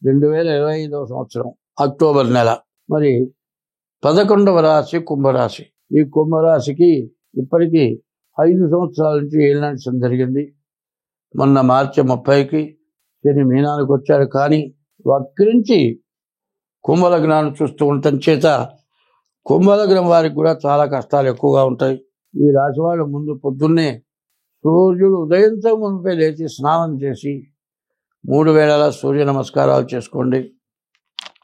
2025వ సంవత్సరం అక్టోబర్ నెల. మరి 11వ రాశి కుంభరాశి. ఈ కుంభరాశికి ఇప్పటికీ 5 సంవత్సరాల నుంచి ఏలినాటి జరిగింది. మొన్న మార్చి 30కి శని మీనానికి వచ్చారు. కానీ వక్రించి కుంభలగ్నాన్ని చూస్తూ ఉండటం చేత కుంభలగ్నం వారికి కూడా చాలా కష్టాలు ఎక్కువగా ఉంటాయి. ఈ రాశి వాళ్ళు ముందు పొద్దున్నే సూర్యుడు ఉదయంతో మునిపే లేచి స్నానం చేసి 3 వేళలా సూర్య నమస్కారాలు చేసుకోండి.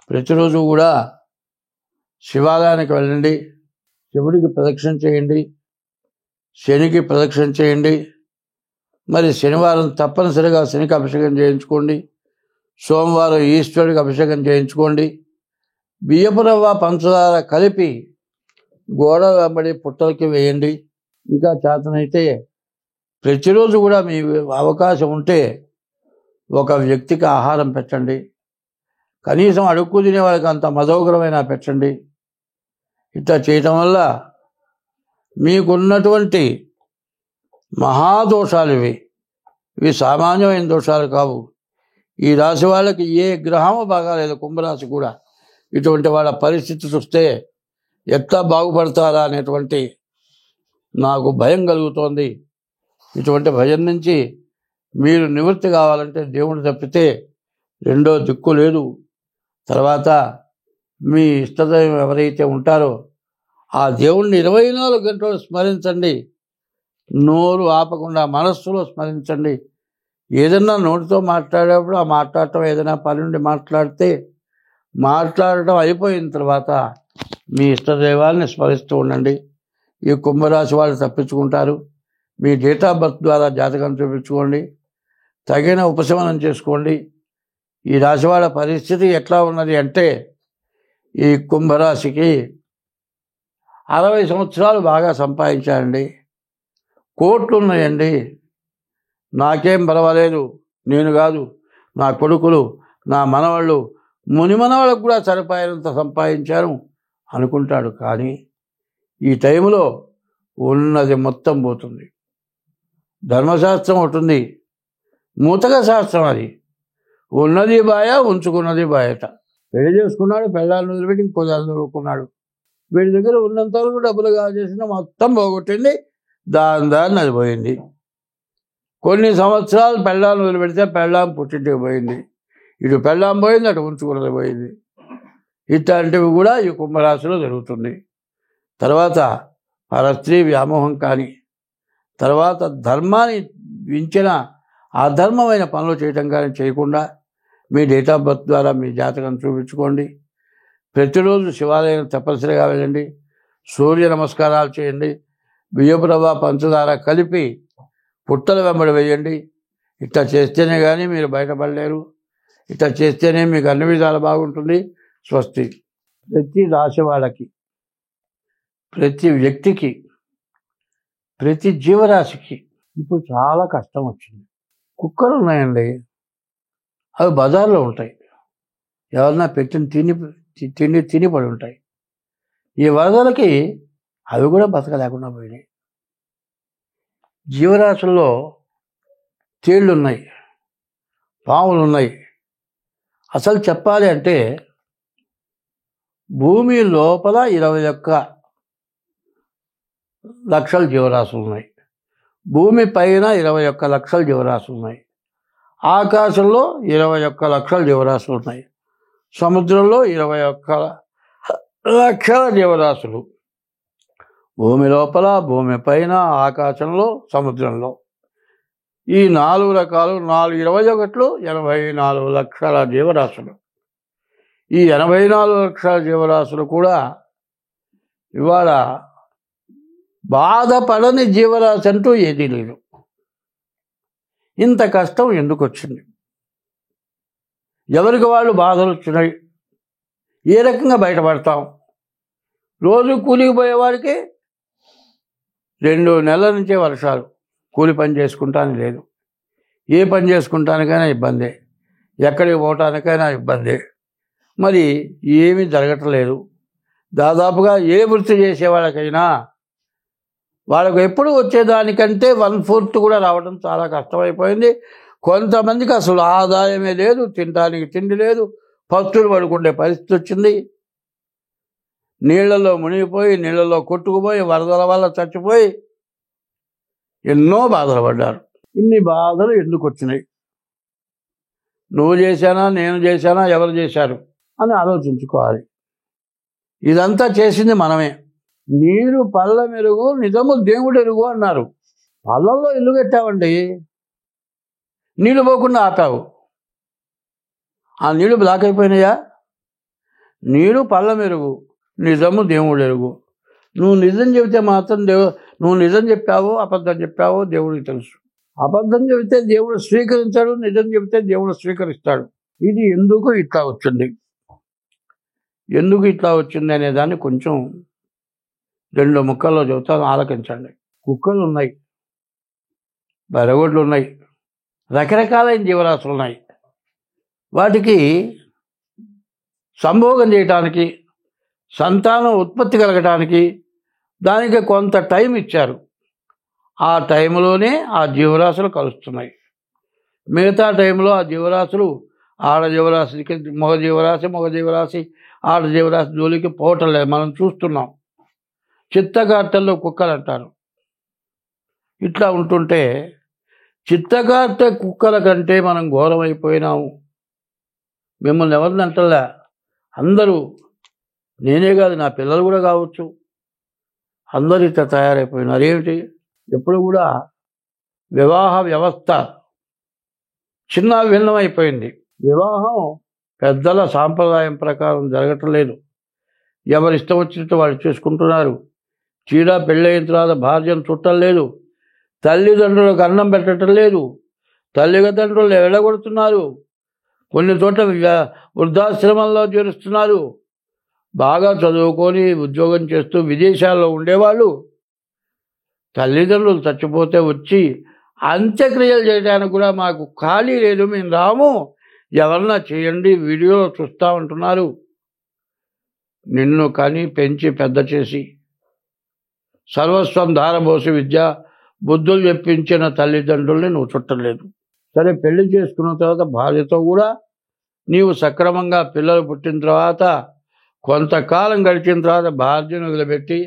ప్రతిరోజు కూడా శివాలయానికి వెళ్ళండి, శివుడికి ప్రదక్షిణ చేయండి, శనికి ప్రదక్షిణ చేయండి. మరి శనివారం తప్పనిసరిగా శనికి అభిషేకం చేయించుకోండి. సోమవారం ఈశ్వరుడికి అభిషేకం చేయించుకోండి. బియ్యపు రవ్వ పంచదార కలిపి గోడ వెంబడి పుట్టలకి వేయండి. ఇంకా చేతనైతే ప్రతిరోజు కూడా మీ అవకాశం ఉంటే ఒక వ్యక్తికి ఆహారం పెట్టండి. కనీసం అడుక్కు తినే వాళ్ళకి అంత మధోగ్రమైనా పెట్టండి. ఇట్లా చేయటం వల్ల మీకున్నటువంటి మహాదోషాలు ఇవి సామాన్యమైన దోషాలు కావు. ఈ రాశి వాళ్ళకి ఏ గ్రహము బాగాలేదు, కుంభరాశి కూడా. ఇటువంటి వాళ్ళ పరిస్థితి చూస్తే ఎట్లా బాగుపడతారా అనేటువంటి నాకు భయం కలుగుతోంది. ఇటువంటి భయం నుంచి మీరు నివృత్తి కావాలంటే దేవుడు తప్పితే రెండో దిక్కు లేదు. తర్వాత మీ ఇష్టదైవం ఎవరైతే ఉంటారో ఆ దేవుణ్ణి 24 గంటలు స్మరించండి. నోరు ఆపకుండా మనస్సులో స్మరించండి. ఏదన్నా నోటితో మాట్లాడేటప్పుడు ఆ మాట్లాడటం ఏదైనా పని నుండి మాట్లాడటం అయిపోయిన తర్వాత మీ ఇష్టదైవాన్ని స్మరిస్తూ ఉండండి. ఈ కుంభరాశి వాళ్ళు తప్పించుకుంటారు. మీ డేట్ ఆఫ్ బర్త్ ద్వారా జాతకం చూపించుకోండి, తగిన ఉపశమనం చేసుకోండి. ఈ రాశి వాళ్ళ పరిస్థితి ఎట్లా ఉన్నది అంటే, ఈ కుంభరాశికి 60 సంవత్సరాలు బాగా సంపాదించారండి, కోట్లు ఉన్నాయండి, నాకేం పర్వాలేదు, నేను కాదు నా కొడుకులు నా మనవాళ్ళు మునిమనవాళ్ళకు కూడా సరిపోయేంత సంపాదించాను అనుకుంటాడు. కానీ ఈ టైంలో ఉన్నది మొత్తం పోతుంది. ధర్మశాస్త్రం ఉంటుంది, మూతక శాస్త్రం. అది ఉన్నది బాయ, ఉంచుకున్నది బాయట. పెళ్లి చేసుకున్నాడు, పెళ్ళాలను వదిలిపెట్టి ఇంకో దాన్ని చదువుకున్నాడు. వీడి దగ్గర ఉన్నంతవరకు డబ్బులు కావాల్సిన మొత్తం పోగొట్టింది, దాన్ని అది పోయింది. కొన్ని సంవత్సరాలు పెళ్ళాలను వదిలిపెడితే పెళ్ళాం పుట్టింటికి పోయింది, ఇటు పెళ్ళాం పోయింది, అటు ఉంచుకున్నది పోయింది. ఇట్లాంటివి కూడా ఈ కుంభరాశిలో జరుగుతుంది. తర్వాత పరస్త్రీ వ్యామోహం కానీ, తర్వాత ధర్మాన్ని వించిన అధర్మమైన పనులు చేయటం కానీ చేయకుండా మీ డేట్ ఆఫ్ బర్త్ ద్వారా మీ జాతకం చూపించుకోండి. ప్రతిరోజు శివాలయం తప్పనిసరిగా వెళ్ళండి, సూర్య నమస్కారాలు చేయండి, బియ్యపు రవ్వ పంచదార కలిపి పుట్టల వెంబడి వేయండి. ఇట్లా చేస్తేనే కానీ మీరు బయటపడలేరు. ఇట్లా చేస్తేనే మీకు అన్ని విధాలు బాగుంటుంది. స్వస్తి. ప్రతి రాశి వాళ్ళకి, ప్రతి వ్యక్తికి, ప్రతి జీవరాశికి ఇప్పుడు చాలా కష్టం వచ్చింది. కుక్కలు ఉన్నాయండి, అవి బజార్లో ఉంటాయి, ఎవరన్నా పెట్టిన తిని పడి ఉంటాయి. ఈ వరదలకి అవి కూడా బతకలేకుండా పోయినాయి. జీవరాశుల్లో తేళ్ళు ఉన్నాయి, పాములు ఉన్నాయి. అసలు చెప్పాలి అంటే భూమి లోపల 21 లక్షల జీవరాశులు ఉన్నాయి, భూమి పైన 21 లక్షల జీవరాశులు ఉన్నాయి, ఆకాశంలో 21 లక్షల జీవరాశులు ఉన్నాయి, సముద్రంలో 21 లక్షల జీవరాశులు. భూమి లోపల, భూమి పైన, ఆకాశంలో, సముద్రంలో ఈ 4 రకాలు 21 84 లక్షల జీవరాశులు. ఈ 84 లక్షల జీవరాశులు కూడా ఇవాళ బాధపడని జీవరాశి అంటూ ఏదీ లేదు. ఇంత కష్టం ఎందుకు వచ్చింది? ఎవరికి వాళ్ళు బాధలు వచ్చినాయి, ఏ రకంగా బయటపడతాం? రోజు కూలికి పోయేవాడికి 2 నెలల నుంచే వర్షాలు, కూలి పని చేసుకుంటానికి లేదు, ఏ పని చేసుకుంటానికైనా ఇబ్బందే, ఎక్కడికి పోవటానికైనా ఇబ్బందే. మరి ఏమీ జరగట్లేదు. దాదాపుగా ఏ వృత్తి చేసేవాళ్ళకైనా వాళ్ళకు ఎప్పుడు వచ్చేదానికంటే 1/4 కూడా రావడం చాలా కష్టమైపోయింది. కొంతమందికి అసలు ఆదాయమే లేదు, తినడానికి తిండి లేదు, పస్తులు పడుకునే పరిస్థితి వచ్చింది. నీళ్లలో మునిగిపోయి, నీళ్లలో కొట్టుకుపోయి, వరదల వల్ల చచ్చిపోయి ఎన్నో బాధలు పడ్డారు. ఇన్ని బాధలు ఎందుకు వచ్చినాయి? నువ్వు చేశానా, నేను చేశానా, ఎవరు చేశారు అని ఆలోచించుకోవాలి. ఇదంతా చేసింది మనమే. నీరు పళ్ళ మెరుగు, నిజము దేవుడు ఎరుగు అన్నారు. పళ్ళల్లో ఇల్లు కట్టావండి, నీళ్లు పోకుండా ఆపావు, ఆ నీళ్లు బ్లాక్ అయిపోయినాయా? నీరు పళ్ళ మెరుగు, నిజము దేవుడు ఎరుగు. నువ్వు నిజం చెబితే మాత్రం నువ్వు నిజం చెప్పావో అబద్ధం చెప్పావో దేవుడికి తెలుసు. అబద్ధం చెబితే దేవుడు స్వీకరించాడు, నిజం చెబితే దేవుడు స్వీకరిస్తాడు. ఇది ఎందుకు ఇట్లా వచ్చింది, ఎందుకు ఇట్లా వచ్చింది అనే దాన్ని కొంచెం 2 ముక్కల్లో చెబుతాను, ఆలకించండి. కుక్కలు ఉన్నాయి, బరగొడ్లు ఉన్నాయి, రకరకాలైన జీవరాశులు ఉన్నాయి. వాటికి సంభోగం చేయటానికి, సంతానం ఉత్పత్తి కలగటానికి దానికి కొంత టైం ఇచ్చారు. ఆ టైంలోనే ఆ జీవరాశులు కలుస్తున్నాయి. మిగతా టైంలో ఆ జీవరాశులు ఆడ జీవరాశికి మగ జీవరాశి ఆడ జీవరాశి జోలికి పోవటం లేదు, మనం చూస్తున్నాం. చిత్తకార్తెల్లో కుక్కలు అంటారు. ఇట్లా ఉంటుంటే చిత్తకార్తె కుక్కల కంటే మనం ఘోరమైపోయినాము. మిమ్మల్ని ఎవరిని అంటలే, అందరూ, నేనే కాదు నా పిల్లలు కూడా కావచ్చు, అందరూ ఇట్లా తయారైపోయినారు. ఏమిటి? ఎప్పుడు కూడా వివాహ వ్యవస్థ చిన్న భిన్నమైపోయింది. వివాహం పెద్దల సాంప్రదాయం ప్రకారం జరగటం లేదు. ఎవరు ఇష్టం వచ్చినట్టు వాళ్ళు చేసుకుంటున్నారు. చీడా పెళ్ళయిన తర్వాత భార్యను చుట్టం లేదు, తల్లిదండ్రులకు అన్నం పెట్టడం లేదు, తల్లిదండ్రులు ఎడగొడుతున్నారు, కొన్ని చోట్ల వృద్ధాశ్రమంలో చేరుస్తున్నారు. బాగా చదువుకొని ఉద్యోగం చేస్తూ విదేశాల్లో ఉండేవాళ్ళు తల్లిదండ్రులు చచ్చిపోతే వచ్చి అంత్యక్రియలు చేయడానికి కూడా మాకు ఖాళీ లేదు, మేము రాము, ఎవరన్నా చేయండి, వీడియోలో చూస్తామంటున్నారు. నిన్ను కని పెంచి పెద్ద చేసి సర్వస్వం ధారబోసి విద్య బుద్ధులు చెప్పించిన తల్లిదండ్రుల్ని నువ్వు చుట్టలేదు. సరే, పెళ్లి చేసుకున్న తర్వాత భార్యతో కూడా నీవు సక్రమంగా పిల్లలు పుట్టిన తర్వాత కొంతకాలం గడిచిన తర్వాత భార్యను వదిలిపెట్టి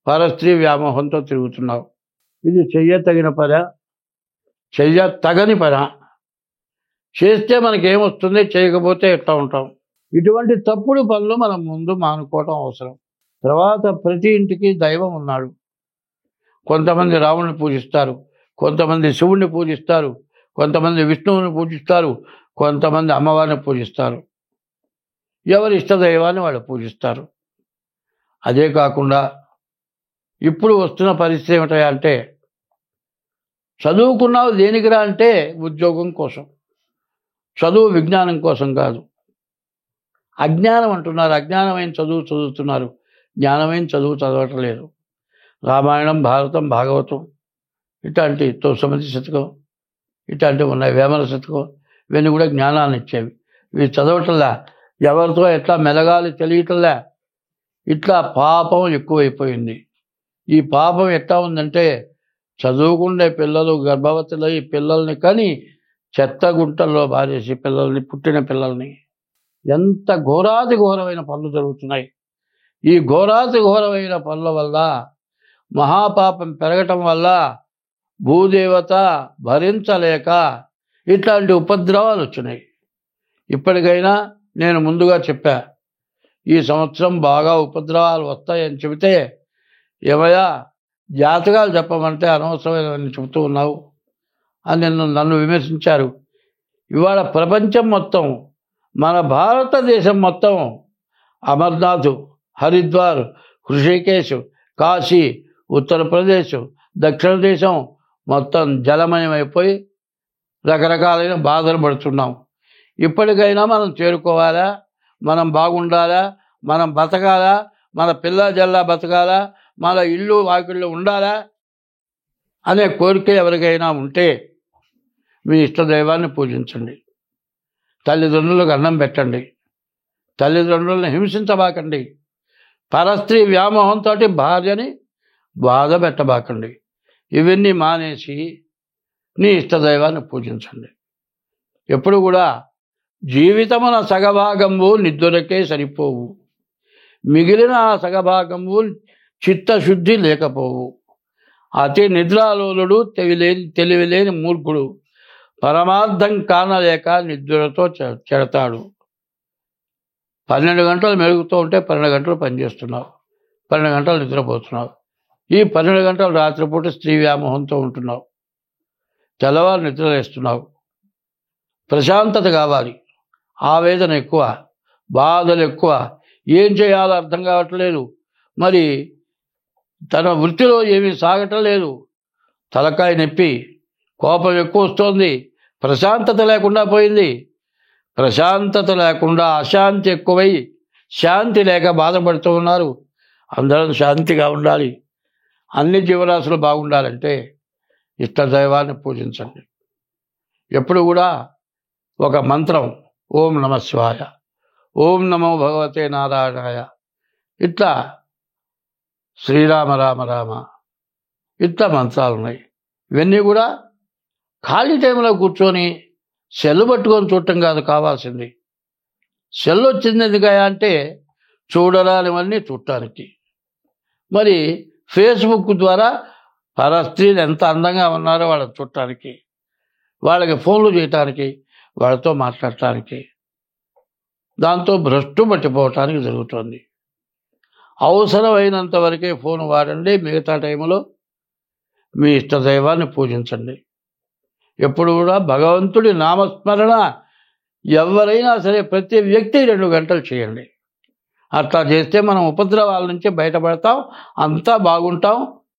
పరస్త్రీ వ్యామోహంతో తిరుగుతున్నావు. ఇది చెయ్యతగిన పనా, చెయ్యతగని పనా? చేస్తే మనకేమొస్తుంది, చేయకపోతే ఎట్లా ఉంటాం? ఇటువంటి తప్పుడు పనులు మనం ముందు మానుకోవటం అవసరం. తర్వాత ప్రతి ఇంటికి దైవం ఉన్నాడు. కొంతమంది రాముడిని పూజిస్తారు, కొంతమంది శివుణ్ణి పూజిస్తారు, కొంతమంది విష్ణువుని పూజిస్తారు, కొంతమంది అమ్మవారిని పూజిస్తారు. ఎవరి ఇష్టదైవాన్ని వాళ్ళు పూజిస్తారు. అదే కాకుండా ఇప్పుడు వస్తున్న పరిస్థితి ఏమిటంటే, చదువుకున్నావు దేనికిరా అంటే ఉద్యోగం కోసం, చదువు విజ్ఞానం కోసం కాదు. అజ్ఞానం అంటున్నారు, అజ్ఞానమైన చదువు చదువుతున్నారు, జ్ఞానమైన చదువు చదవటం లేదు. రామాయణం, భారతం, భాగవతం ఇట్లాంటి 9 శతకం ఇట్లాంటివి ఉన్నాయి, వేమన శతకం, ఇవన్నీ కూడా జ్ఞానాన్ని ఇచ్చేవి. ఇవి చదవటంలా, ఎవరితో ఎట్లా మెలగాలి తెలియటంలా. ఇట్లా పాపం ఎక్కువైపోయింది. ఈ పాపం ఎట్లా ఉందంటే, చదువుకునే పిల్లలు గర్భవతులై పిల్లల్ని కని చెత్తగుంటల్లో బారేసి పిల్లల్ని, పుట్టిన పిల్లల్ని, ఎంత ఘోరాతి ఘోరమైన పనులు జరుగుతున్నాయి. ఈ ఘోరాతి ఘోరమైన పనుల వల్ల, మహాపాపం పెరగటం వల్ల భూదేవత భరించలేక ఇట్లాంటి ఉపద్రవాలు వచ్చినాయి. ఇప్పటికైనా నేను ముందుగా చెప్పా, ఈ సంవత్సరం బాగా ఉపద్రవాలు వస్తాయని చెబితే, ఏమయ్యా జాతకాలు చెప్పమంటే అనవసరమైనవన్నీ చెబుతూ ఉన్నావు అని నన్ను విమర్శించారు. ఇవాళ ప్రపంచం మొత్తం, మన భారతదేశం మొత్తం అమర్నాథ్, హరిద్వార్, హృషికేశ్, కాశీ, ఉత్తరప్రదేశ్, దక్షిణ దేశం మొత్తం జలమయమైపోయి రకరకాలైన బాధలు పడుతున్నాం. ఇప్పటికైనా మనం చేరుకోవాలా, మనం బాగుండాలా, మనం బతకాలా, మన పిల్ల జల్లా బతకాలా, మన ఇల్లు వాకిళ్ళు ఉండాలా అనే కోరిక ఎవరికైనా ఉంటే మీ ఇష్టదైవాన్ని పూజించండి, తల్లిదండ్రులకు అన్నం పెట్టండి, తల్లిదండ్రులను హింసించబాకండి, పరస్త్రీ వ్యామోహంతో భార్యని బాధ పెట్టబాకండి. ఇవన్నీ మానేసి నీ ఇష్టదైవాన్ని పూజించండి. ఎప్పుడు కూడా జీవితమున సగభాగంబు నిద్దులకే సరిపోవు, మిగిలిన సగభాగంబు చిత్తశుద్ధి లేకపోవు. అతి నిద్రాలోలుడు తెలివిలేని మూర్ఖుడు పరమార్థం కానలేక నిద్రతో చెడతాడు. 12 గంటలు మెలుగుతూ ఉంటే 12 గంటలు పనిచేస్తున్నావు, 12 గంటలు నిద్రపోతున్నావు. ఈ 12 గంటలు రాత్రిపూట స్త్రీ వ్యామోహంతో ఉంటున్నావు, తెల్లవారు నిద్రలేస్తున్నావు. ప్రశాంతత కావాలి, ఆవేదన ఎక్కువ, బాధలు ఎక్కువ, ఏం చేయాలో అర్థం కావట్లేదు. మరి తన వృత్తిలో ఏమీ సాగటం లేదు, తలకాయ నొప్పి, కోపం ఎక్కువ వస్తోంది, ప్రశాంతత లేకుండా పోయింది. ప్రశాంతత లేకుండా అశాంతి ఎక్కువై శాంతి లేక బాధపడుతూ ఉన్నారు. అందరం శాంతిగా ఉండాలి, అన్ని జీవరాశులు బాగుండాలంటే ఇష్టదైవాన్ని పూజించండి. ఎప్పుడు కూడా ఒక మంత్రం, ఓం నమ శివాయ, ఓం నమో భగవతే నారాయణాయ, ఇట్లా శ్రీరామ రామ రామ, ఇట్లా మంత్రాలు ఉన్నాయి. ఇవన్నీ కూడా ఖాళీ టైంలో కూర్చొని సెల్ పట్టుకొని చూడటం కాదు కావాల్సింది. సెల్ వచ్చింది ఎందుకయా అంటే చూడరానివన్నీ చూడటానికి. మరి ఫేస్బుక్ ద్వారా పరస్త్రీలు ఎంత అందంగా ఉన్నారో వాళ్ళని చూడటానికి, వాళ్ళకి ఫోన్లు చేయటానికి, వాళ్ళతో మాట్లాడటానికి, దాంతో భ్రష్టు పట్టిపోవటానికి జరుగుతుంది. అవసరమైనంత వరకే ఫోన్ వాడండి, మిగతా టైంలో మీ ఇష్టదైవాన్ని పూజించండి. ఎప్పుడు కూడా భగవంతుడి నామస్మరణ ఎవరైనా సరే ప్రతి వ్యక్తి 2 గంటలు చేయండి. అట్లా చేస్తే మనం ఉపద్రవాల నుంచి బయటపడతాం, అంతా బాగుంటాం.